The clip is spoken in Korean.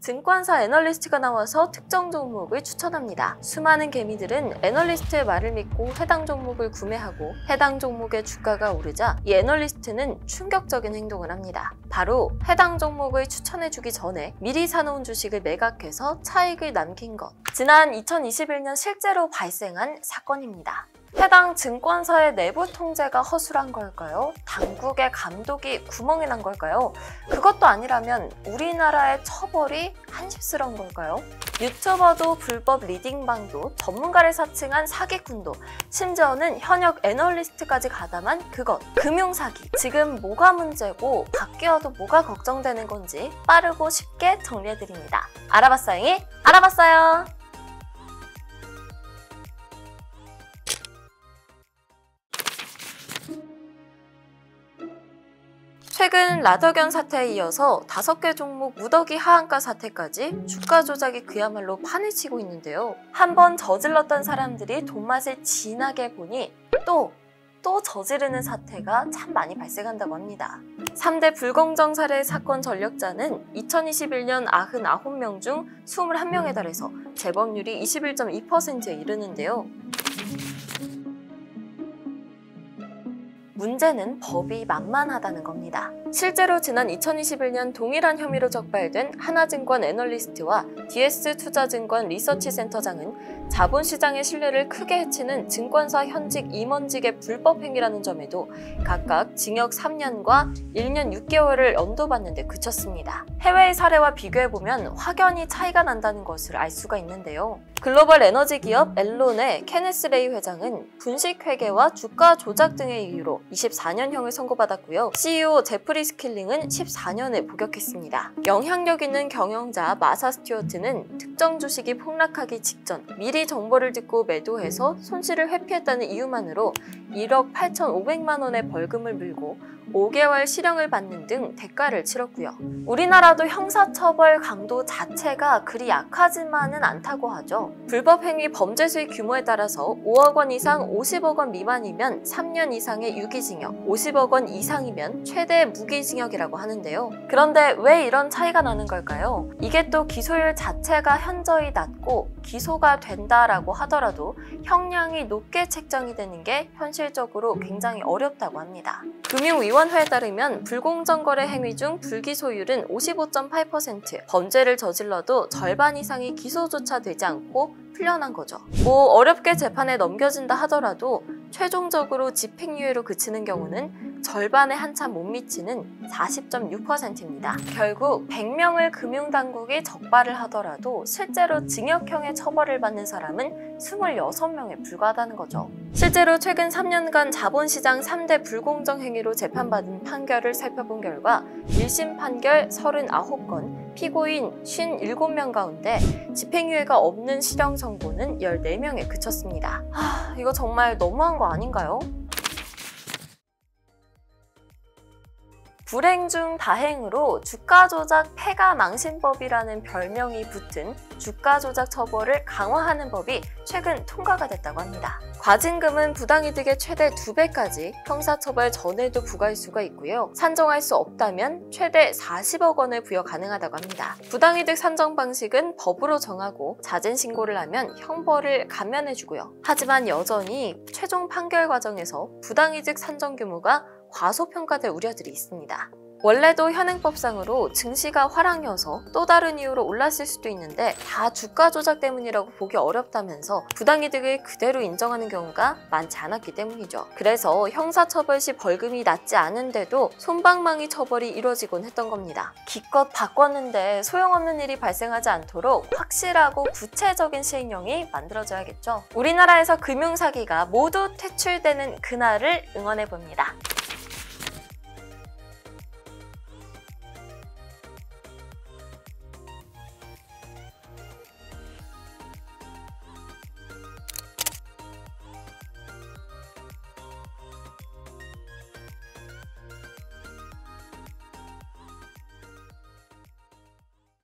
증권사 애널리스트가 나와서 특정 종목을 추천합니다. 수많은 개미들은 애널리스트의 말을 믿고 해당 종목을 구매하고 해당 종목의 주가가 오르자 이 애널리스트는 충격적인 행동을 합니다. 바로 해당 종목을 추천해주기 전에 미리 사놓은 주식을 매각해서 차익을 남긴 것. 지난 2021년 실제로 발생한 사건입니다. 해당 증권사의 내부 통제가 허술한 걸까요? 당국의 감독이 구멍이 난 걸까요? 그것도 아니라면 우리나라의 처벌이 한심스러운 걸까요? 유튜버도 불법 리딩방도 전문가를 사칭한 사기꾼도 심지어는 현역 애널리스트까지 가담한 그것, 금융사기. 지금 뭐가 문제고 바뀌어도 뭐가 걱정되는 건지 빠르고 쉽게 정리해드립니다. 알아봤어요이? 알아봤어요! 최근 라더견 사태에 이어서 5개 종목 무더기 하한가 사태까지 주가 조작이 그야말로 판을 치고 있는데요. 한번 저질렀던 사람들이 돈맛을 진하게 보니 또 저지르는 사태가 참 많이 발생한다고 합니다. 3대 불공정 사례 사건 전력자는 2021년 99명 중 21명에 달해서 재범률이 21.2%에 이르는데요. 문제는 법이 만만하다는 겁니다. 실제로 지난 2021년 동일한 혐의로 적발된 하나증권 애널리스트와 DS투자증권 리서치센터장은 자본시장의 신뢰를 크게 해치는 증권사 현직 임원직의 불법 행위라는 점에도 각각 징역 3년과 1년 6개월을 연도받는 데 그쳤습니다. 해외의 사례와 비교해보면 확연히 차이가 난다는 것을 알 수가 있는데요. 글로벌 에너지 기업 앨론의 케네스 레이 회장은 분식회계와 주가 조작 등의 이유로 24년형을 선고받았고요. CEO 제프리 스킬링은 14년을 복역했습니다. 영향력 있는 경영자 마사 스튜어트는 특정 주식이 폭락하기 직전 미리 정보를 듣고 매도해서 손실을 회피했다는 이유만으로 1억 8,500만 원의 벌금을 물고 5개월 실형을 받는 등 대가를 치렀고요. 우리나라도 형사처벌 강도 자체가 그리 약하지만은 않다고 하죠. 불법 행위 범죄 수익 규모에 따라서 5억 원 이상 50억 원 미만이면 3년 이상의 유기징역, 50억 원 이상이면 최대 무기징역이라고 하는데요. 그런데 왜 이런 차이가 나는 걸까요? 이게 또 기소율 자체가 현저히 낮고 기소가 된다라고 하더라도 형량이 높게 책정이 되는 게 현실적으로 굉장히 어렵다고 합니다. 금융위원회에 따르면 불공정 거래 행위 중 불기소율은 55.8%, 범죄를 저질러도 절반 이상이 기소조차 되지 않고 풀려난 거죠. 뭐 어렵게 재판에 넘겨진다 하더라도 최종적으로 집행유예로 그치는 경우는 절반에 한참 못 미치는 40.6%입니다. 결국 100명을 금융당국이 적발을 하더라도 실제로 징역형의 처벌을 받는 사람은 26명에 불과하다는 거죠. 실제로 최근 3년간 자본시장 3대 불공정 행위로 재판받은 판결을 살펴본 결과 1심 판결 39건, 피고인 57명 가운데 집행유예가 없는 실형 선고는 14명에 그쳤습니다. 이거 정말 너무한 거 아닌가요? 불행 중 다행으로 주가조작 폐가망신법이라는 별명이 붙은 주가조작 처벌을 강화하는 법이 최근 통과가 됐다고 합니다. 과징금은 부당이득의 최대 2배까지 형사처벌 전에도 부과할 수가 있고요. 산정할 수 없다면 최대 40억 원을 부여 가능하다고 합니다. 부당이득 산정 방식은 법으로 정하고 자진 신고를 하면 형벌을 감면해주고요. 하지만 여전히 최종 판결 과정에서 부당이득 산정 규모가 과소평가될 우려들이 있습니다. 원래도 현행법상으로 증시가 화랑이어서 또 다른 이유로 올랐을 수도 있는데 다 주가 조작 때문이라고 보기 어렵다면서 부당이득을 그대로 인정하는 경우가 많지 않았기 때문이죠. 그래서 형사처벌 시 벌금이 낮지 않은데도 솜방망이 처벌이 이뤄지곤 했던 겁니다. 기껏 바꿨는데 소용없는 일이 발생하지 않도록 확실하고 구체적인 시행령이 만들어져야겠죠. 우리나라에서 금융사기가 모두 퇴출되는 그날을 응원해봅니다.